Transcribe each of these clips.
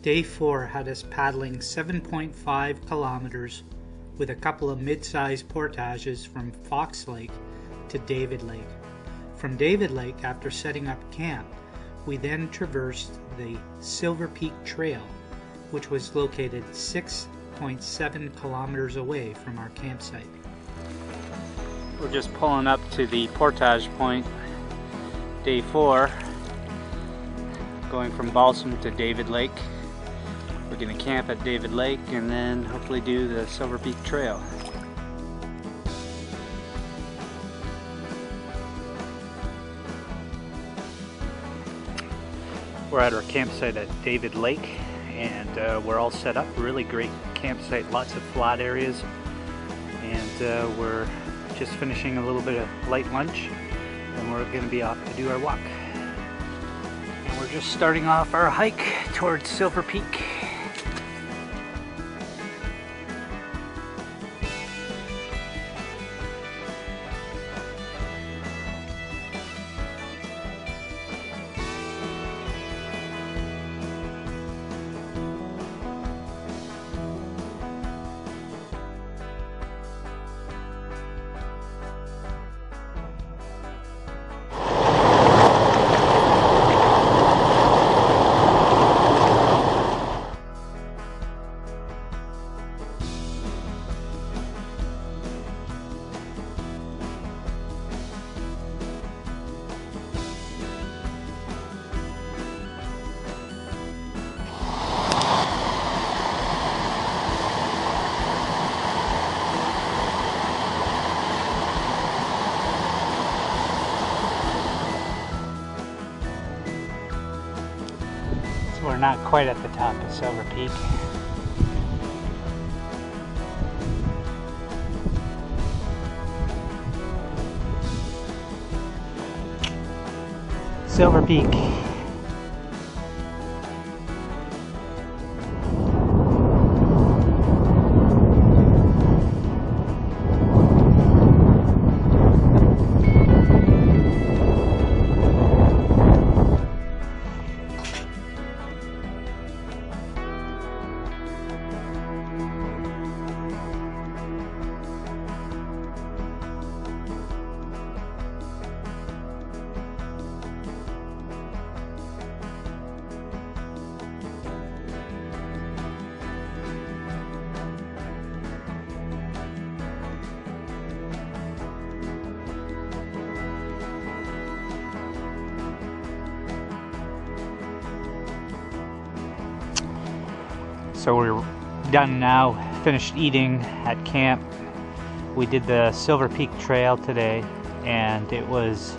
Day 4 had us paddling 7.5 kilometers with a couple of mid-sized portages from Fox Lake to David Lake. From David Lake, after setting up camp, we then traversed the Silver Peak Trail, which was located 6.7 kilometers away from our campsite. We're just pulling up to the portage point, Day 4, going from Balsam to David Lake. We're going to camp at David Lake and then hopefully do the Silver Peak Trail. We're at our campsite at David Lake and we're all set up. Really great campsite, lots of flat areas, and we're just finishing a little bit of light lunch and we're going to be off to do our walk. And we're just starting off our hike towards Silver Peak. We're not quite at the top of Silver Peak. Silver Peak. So we're done now, finished eating at camp. We did the Silver Peak Trail today, and it was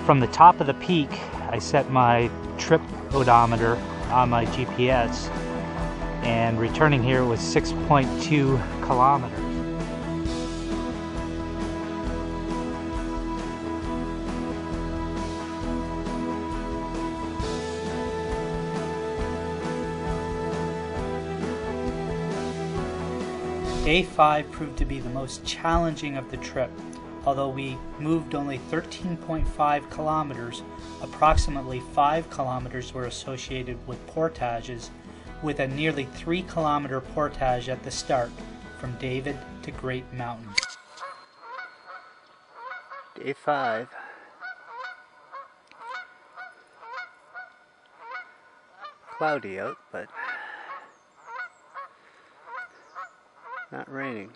from the top of the peak. I set my trip odometer on my GPS, and returning here was 6.2 kilometers. Day 5 proved to be the most challenging of the trip. Although we moved only 13.5 kilometers, approximately 5 kilometers were associated with portages, with a nearly 3 kilometer portage at the start from David to Great Mountain. Day 5. Cloudy out, but not raining.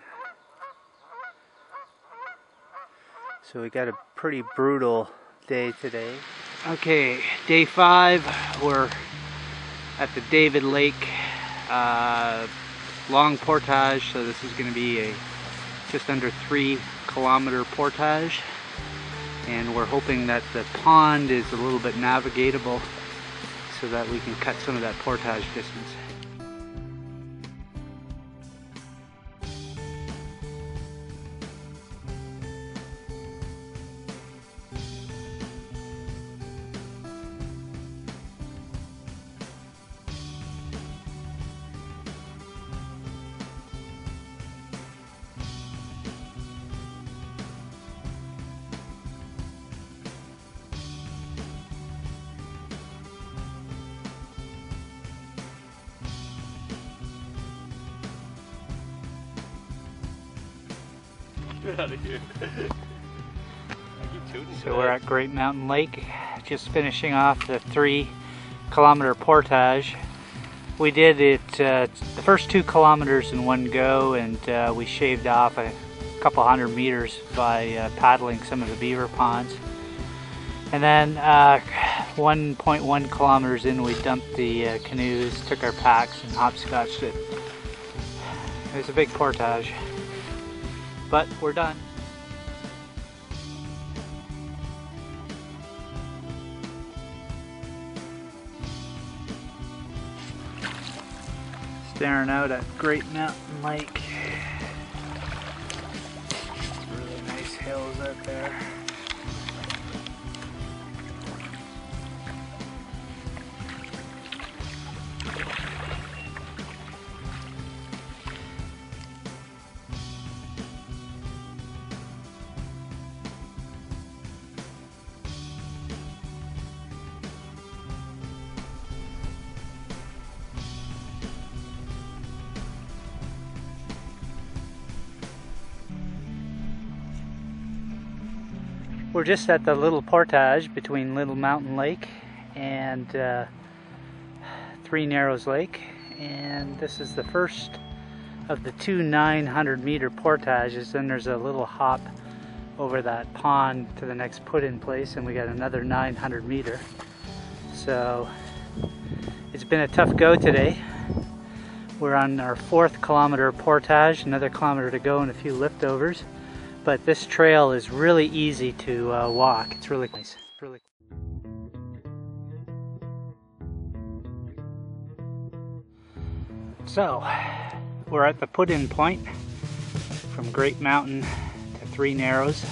So we got a pretty brutal day today. Okay, day 5, we're at the David Lake long portage, so this is going to be a just under 3 kilometer portage, and we're hoping that the pond is a little bit navigatable so that we can cut some of that portage distance. Get out of here. So we're at Great Mountain Lake, just finishing off the 3-kilometer portage. We did it the first 2 kilometers in one go, and we shaved off a couple hundred meters by paddling some of the beaver ponds. And then 1.1 kilometers in, we dumped the canoes, took our packs and hopscotched it. It was a big portage, but we're done. Staring out at Great Mountain Lake. Really nice hills out there. We're just at the little portage between Little Mountain Lake and Three Narrows Lake, and this is the first of the 2 900-meter portages. Then there's a little hop over that pond to the next put-in place, and we got another 900-meter. So it's been a tough go today. We're on our 4th kilometer portage, another kilometer to go and a few liftovers. But this trail is really easy to walk. It's really nice. So, we're at the put-in point from Great Mountain to Three Narrows.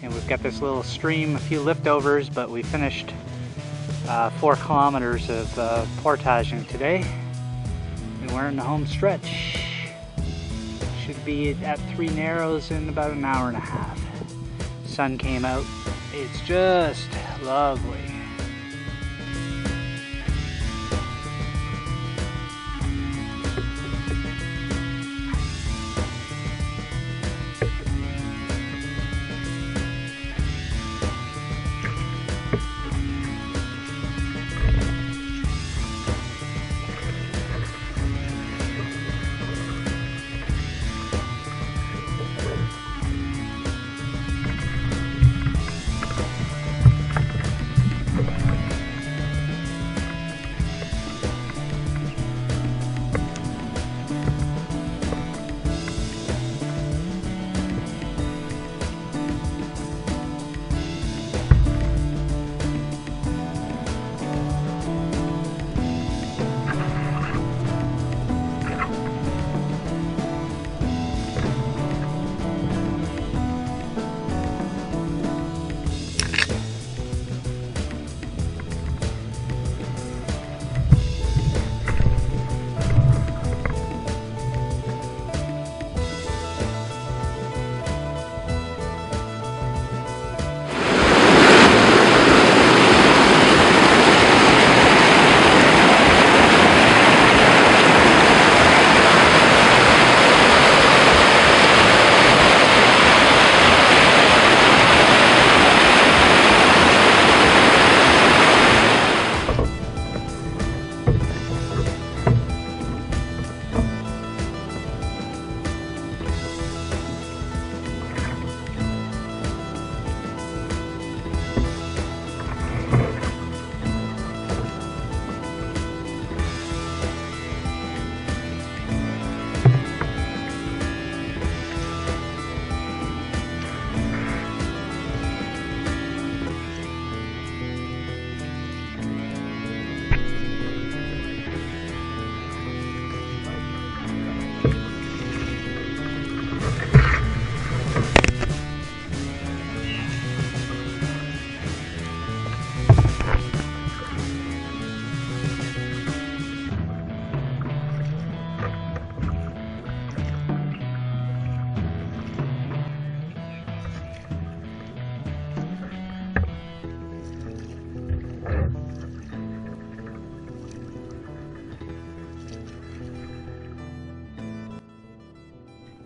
And we've got this little stream, a few liftovers, but we finished 4 kilometers of portaging today. And we're in the home stretch. Should be at Three Narrows in about an hour and a half. Sun came out. It's just lovely.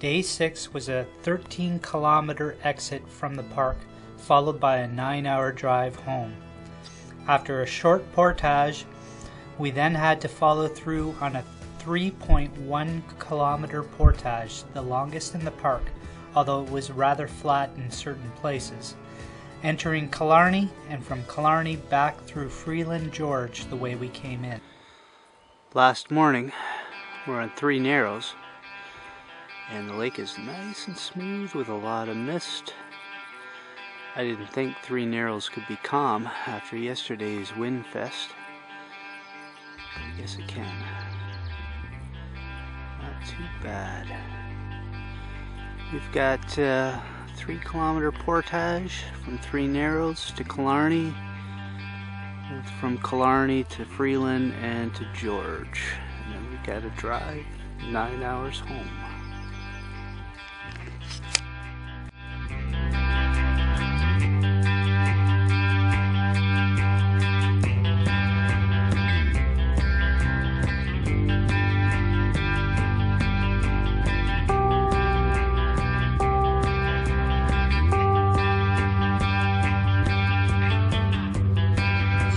Day 6 was a 13-kilometer exit from the park, followed by a 9-hour drive home. After a short portage, we then had to follow through on a 3.1-kilometer portage, the longest in the park, although it was rather flat in certain places, entering Killarny and from Killarny back through Freeland George the way we came in. Last morning, we're on Three Narrows, and the lake is nice and smooth with a lot of mist. I didn't think Three Narrows could be calm after yesterday's wind fest. I guess it can. Not too bad. We've got 3-kilometer portage from Three Narrows to Killarny, from Killarny to Freeland and to George, and then we gotta drive 9 hours home.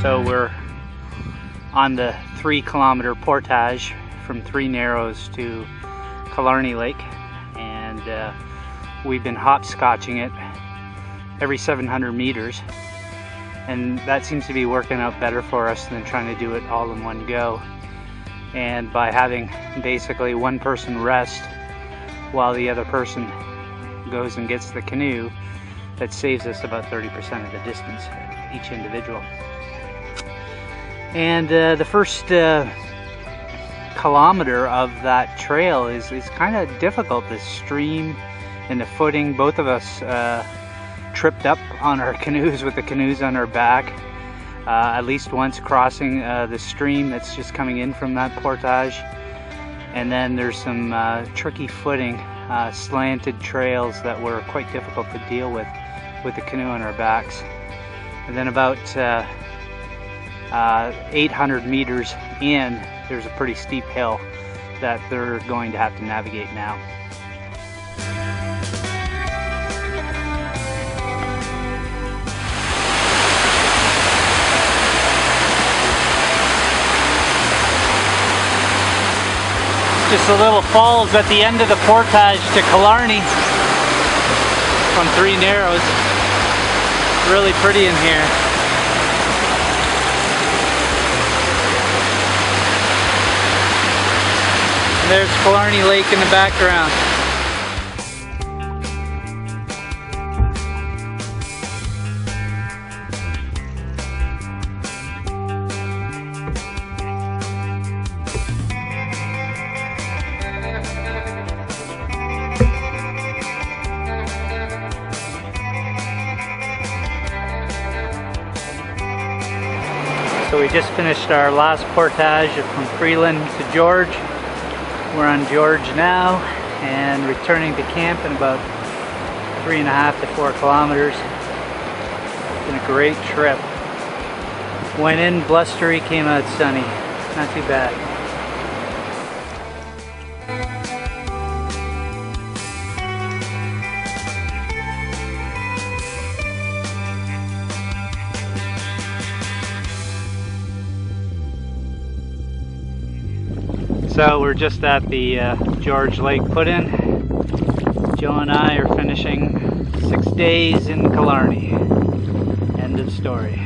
So we're on the 3-kilometer portage from Three Narrows to Killarney Lake, and we've been hopscotching it every 700 meters, and that seems to be working out better for us than trying to do it all in one go. And by having basically one person rest while the other person goes and gets the canoe, that saves us about 30% of the distance, each individual. And the first kilometer of that trail is kind of difficult. The stream and the footing, both of us tripped up on our canoes with the canoes on our back, at least once crossing the stream that's just coming in from that portage. And then there's some tricky footing, slanted trails that were quite difficult to deal with the canoe on our backs. And then about 800 meters in, there's a pretty steep hill that they're going to have to navigate now. Just a little falls at the end of the portage to Killarny from Three Narrows. Really pretty in here. There's Killarney Lake in the background. So we just finished our last portage from Freeland to George. We're on George now and returning to camp in about 3.5 to 4 kilometers. It's been a great trip. Went in blustery, came out sunny. Not too bad. So we're just at the George Lake put-in. Joe and I are finishing 6 days in Killarny. End of story.